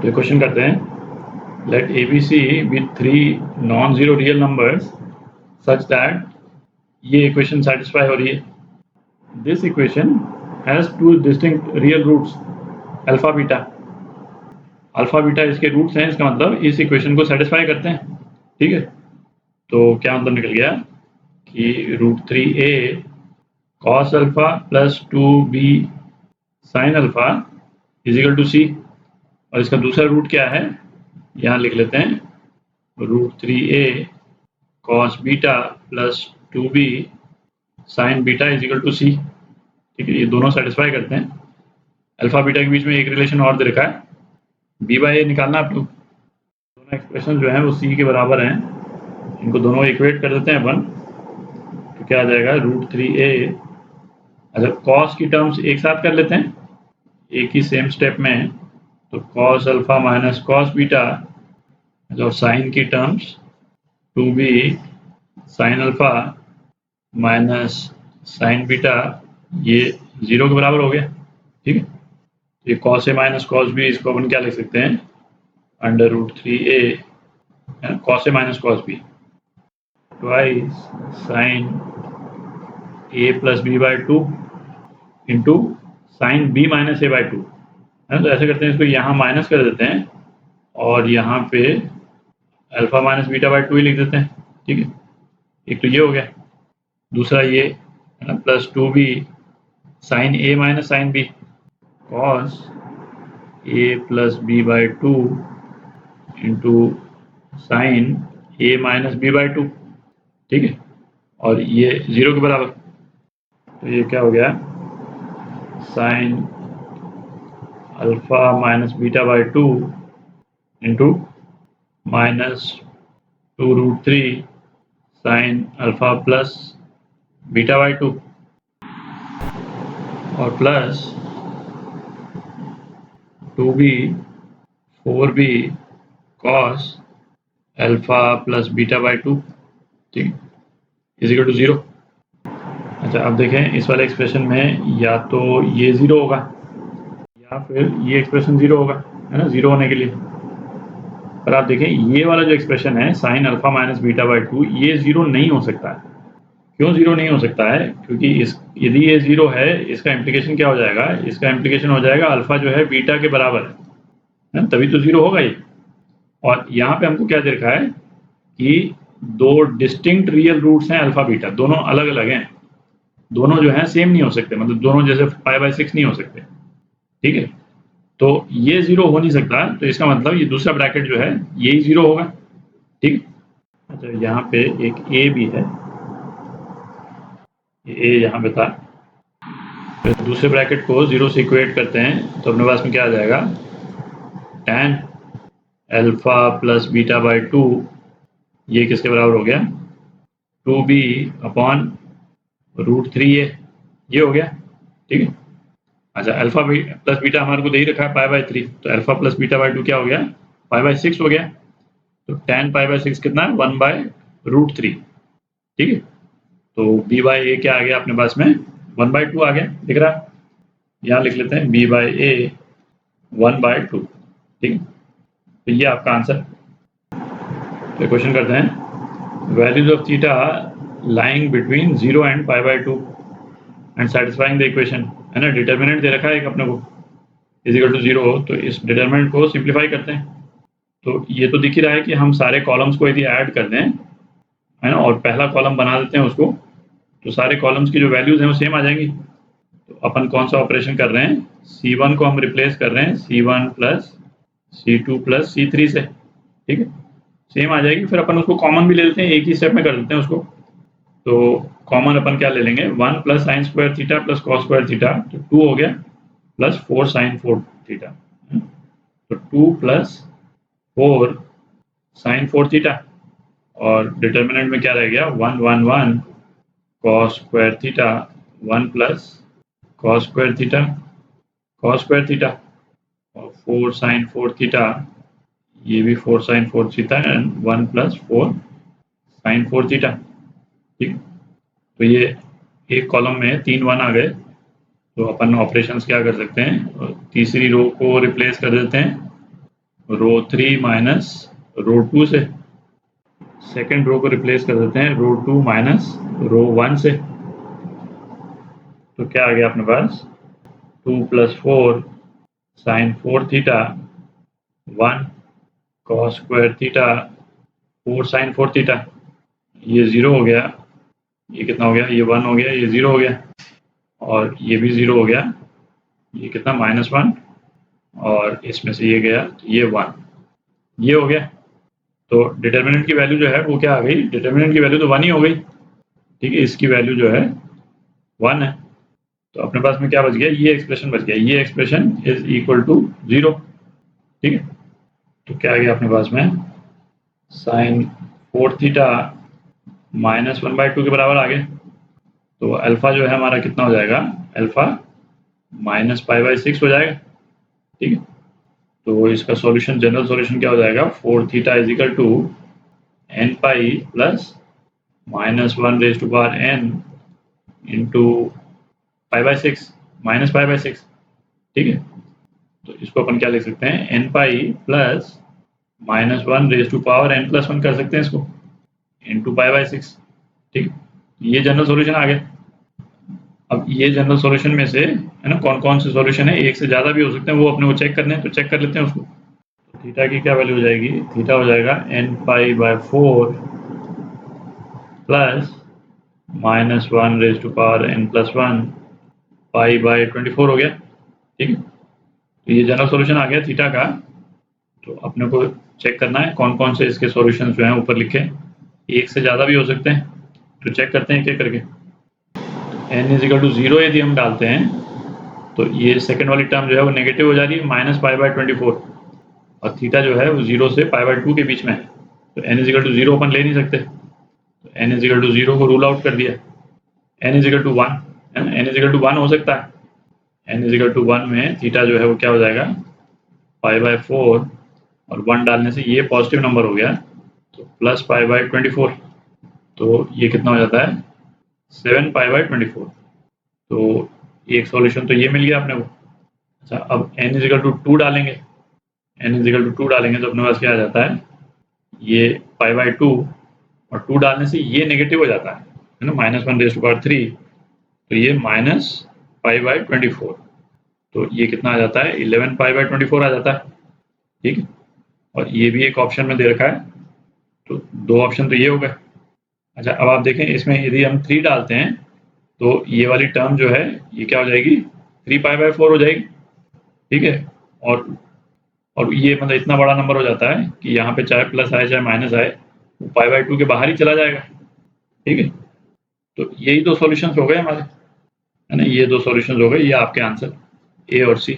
तो क्वेश्चन करते हैं, let ABC with 3 non zero real numbers such that, ये इक्वेशन सेटिस्फाई हो रही है। This equation has two distinct real roots alpha beta. Alpha beta इसके रूट्स हैं, इसका मतलब इस इक्वेशन को सेटिस्फाई करते हैं। ठीक है, तो क्या मतलब निकल गया कि √3a cos alpha plus 2b sine alpha is equal to c। और इसका दूसरा रूट क्या है, यहाँ लिख लेते हैं, √3a cos beta plus 2b sine beta is equal to c। ठीक है, ये दोनों सेटिस्फाई करते हैं। अल्फा बीटा के बीच में एक रिलेशन और दे रखा है, b/a निकालना आप लोग। दोनों एक्सप्रेशन जो है वो c के बराबर हैं, इनको दोनों इक्वेट कर देते हैं अपन, तो क्या आ जाएगा, √3a। अच्छा, cos की टर्म्स एक साथ कर लेते हैं एक ही सेम स्टेप में, तो cos alpha minus cos beta, और साइन की terms 2b sine alpha minus sign beta, ये 0 के बराबर हो गया। ठीक है, ये cos a minus cos b, इसको अपन क्या लिख सकते हैं, √3a cos a minus cos b twice sign a plus b by 2 into sign b minus a by 2 है। तो ऐसे करते हैं, इसको यहाँ माइनस कर देते हैं और यहाँ पे अल्फा माइनस बीटा बाई 2 ही लिख देते हैं। ठीक है, एक तो ये हो गया, दूसरा ये है ना, plus 2b sine a minus sine b cos a plus b by 2 into sine a minus b by 2। ठीक है, और ये 0 के बराबर, तो ये क्या हो गया, sine alpha minus beta by 2 into minus 2√3 sine alpha plus beta by 2 और plus 2b 4b cos alpha plus beta by 2। ठीक है, इज इक्वल टू 0। अच्छा, अब देखें इस वाले एक्सप्रेशन में या तो ये 0 होगा या फिर ये एक्सप्रेशन 0 होगा, है ना, 0 होने के लिए। पर आप देखें ये वाला जो एक्सप्रेशन है sine alpha minus beta by 2, ये 0 नहीं हो सकता है। क्यों 0 नहीं हो सकता है, क्योंकि यदि ये 0 है, इसका इम्प्लीकेशन क्या हो जाएगा, इसका इम्प्लीकेशन हो जाएगा अल्फा जो है बीटा के बराबर है, तभी तो 0 होगा ये। और यहाँ पे हमको क्या दे रखा है कि दो डिस्टिंक्ट रियल रूट्स हैं अल्फा बीटा, दोनों अलग अलग हैं, दोनों जो हैं सेम नहीं हो सकते, मतलब दोनों जैसे π/6 नहीं हो सकते। ठीक है, तो ये 0 हो नहीं सकता, तो इसका मतलब ये दूसरा ब्रैकेट जो है यही 0 होगा। ठीक है, अच्छा यहाँ पे एक a भी है, ये a यहाँ पे था, तो दूसरे ब्रैकेट को 0 से इक्वेट करते हैं, तो अपने पास में क्या आ जाएगा, tan alpha plus beta by 2, ये किसके बराबर हो गया, 2b अपॉन √3a, ये हो गया। ठीक है, अच्छा अल्फा प्लस बीटा हमारे को दे ही रखा है π/3, तो अल्फा प्लस बीटा बाई 2 क्या हो गया, π/6 हो गया। तो tan π/6 कितना है, 1/√3। ठीक है, तो b/a क्या आ गया अपने पास में, 1/2 आ गया, दिख रहा है, यहाँ लिख लेते हैं b/a 1/2। ठीक है, तो ये आपका आंसर। तो क्वेश्चन करते हैं, values of theta lying between 0 and π/2 and satisfying the equation, है ना, डिटर्मिनेंट दे रखा है एक अपने को इज इक्वल टू 0, तो इस डिटर्मिनेंट को सिंप्लीफाई करते हैं। तो ये तो दिख ही रहा है कि हम सारे कॉलम्स को यदि ऐड कर दें, है ना, और पहला कॉलम बना देते हैं उसको, तो सारे कॉलम्स की जो वैल्यूज हैं वो सेम आ जाएंगी। तो अपन कौन सा ऑपरेशन कर रहे हैं, C1 को हम रिप्लेस कर रहे हैं C1 plus C2 plus C3 से। ठीक है, सेम आ जाएगी, फिर अपन उसको कॉमन भी ले लेते हैं, एक ही स्टेप में कर देते हैं उसको। तो कॉमन अपन क्या ले लेंगे, 1 plus sine square theta plus cos square theta, तो 2 हो गया, प्लस 4 साइन 4 थीटा, तो 2 प्लस 4 साइन 4 थीटा, और डिटर्मिनेंट में क्या रह गया, 1 1 1 cos square theta 1 plus cos square theta और 4 साइन 4 थीटा, ये भी 4 sine 4 theta and 1 plus 4 sine 4 theta. ठीक, तो ये एक कॉलम में 3 1 आ गए, तो अपन ऑपरेशंस क्या कर सकते हैं, तीसरी रो को रिप्लेस कर देते हैं रो 3 माइनस रो 2 से, सेकेंड रो को रिप्लेस कर देते हैं रो 2 माइनस रो 1 से। तो क्या आ गया अपने पास 2 + 4 sin 4 theta 1 cos square theta 4 sin 4 theta. ये 0 हो गया, ये कितना हो गया, ये 1 हो गया, ये 0 हो गया, और ये भी 0 हो गया, ये कितना -1, और इसमें से ये गया ये 1, ये हो गया। तो डिटर्मिनेंट की वैल्यू जो है वो क्या आ गई, डिटर्मिनेंट की वैल्यू तो 1 ही हो गई, ठीक है। इसकी वैल्यू जो है 1 है, तो अपने पास में क्या बच गया, ये एक्सप्रेशन बच गया, ये एक्सप्रेशन इज इक्वल टू 0, ठीक है। तो क्या आ गया अपने पास में sin 4 थीटा -1/2 के बराबर आ गया। तो अल्फा जो है हमारा कितना हो जाएगा, अल्फा -π/6 हो जाएगा, ठीक है। तो इसका सॉल्यूशन, जनरल सॉल्यूशन क्या हो जाएगा, 4 theta is equal to n pi plus -1n into π/6 -π/6, ठीक है। तो इसको अपन क्या लिख सकते हैं, n पाई प्लस -1n+1 कर सकते हैं इसको इंटू π/6, ठीक है। ये जनरल सॉल्यूशन आ गया। अब ये जनरल सॉल्यूशन में से है ना कौन कौन से सॉल्यूशन है, एक से ज़्यादा भी हो सकते हैं, वो अपने को चेक करने हैं, तो चेक कर लेते हैं उसको। तो थीटा की क्या वैल्यू हो जाएगी, थीटा हो जाएगा n π/4 प्लस -1n+1 π/24 हो गया, ठीक है। तो ये जनरल सॉल्यूशन आ गया थीटा का। तो अपने को चेक करना है कौन कौन से इसके सॉल्यूशंस जो हैं ऊपर लिखे, एक से ज़्यादा भी हो सकते हैं, तो चेक करते हैं क्या करके। n = 0 यदि हम डालते हैं तो ये सेकंड वाली टर्म जो है वो नेगेटिव हो जा रही है, -π/24, और थीटा जो है वो 0 से π/2 के बीच में है, तो n = 0 अपन ले नहीं सकते, तो n = 0 को रूल आउट कर दिया। n = 1 है ना, n = 1 हो सकता है, n = 1 में थीटा जो है वो क्या हो जाएगा π/4, और 1 डालने से ये पॉजिटिव नंबर हो गया, तो प्लस π/24, तो ये कितना हो जाता है 7π/24। तो एक सॉल्यूशन तो ये मिल गया अपने को। अच्छा, अब n = 2 डालेंगे, n = 2 डालेंगे तो अपने पास क्या आ जाता है, ये π/2, और 2 डालने से ये नेगेटिव हो जाता है ना, -1�3, तो ये -π/24, तो ये कितना आ जाता है 11π/24 आ जाता है, ठीक है। और ये भी एक ऑप्शन में दे रखा है, तो 2 ऑप्शन तो ये हो गए। अच्छा, अब आप देखें इसमें यदि हम 3 डालते हैं तो ये वाली टर्म जो है ये क्या हो जाएगी 3π/4 हो जाएगी, ठीक है। और ये मतलब इतना बड़ा नंबर हो जाता है कि यहाँ पे चाहे प्लस आए चाहे माइनस आए, वो π/2 के बाहर ही चला जाएगा, ठीक है। तो यही 2 सॉल्यूशंस हो गए हमारे, है ना, ये 2 सॉल्यूशंस हो गए, ये आपके आंसर ए और सी।